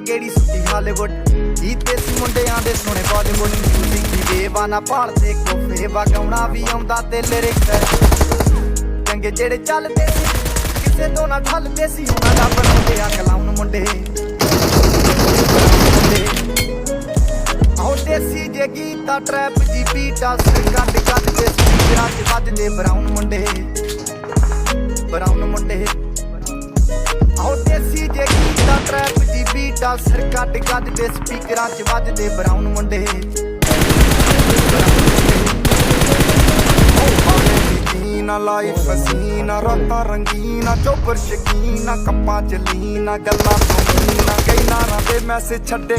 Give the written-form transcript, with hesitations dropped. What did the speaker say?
गेड़ी सुट्टी हालीवुड ही देसी मुंडियां दे सोने बॉलीवुड म्यूजिक दी वेवा ना भालदे कोफे वगाउणा भी आउंदा ते लिरिक्स चंगे जेड़े चलदे सी किसे तो ना ठलदे सी उन्हां दा बनाउंदे आ कलाउन मुंडे आओ देसी जे गीता ट्रैप जी बीटा सिर कट कट दे स्पीकरां च वजदे ब्राउन मुंडे आओ देसी जे गीता ट्रैप जी बीटा सिर कट कट दे स्पीकरां च वजदे ब्राउन मुंडे लाइफ हसीना रातां रंगीना चोपर शकीना कप्पां च लीना गल्लां सुनीना कई नारां दे मैसेज छड्डे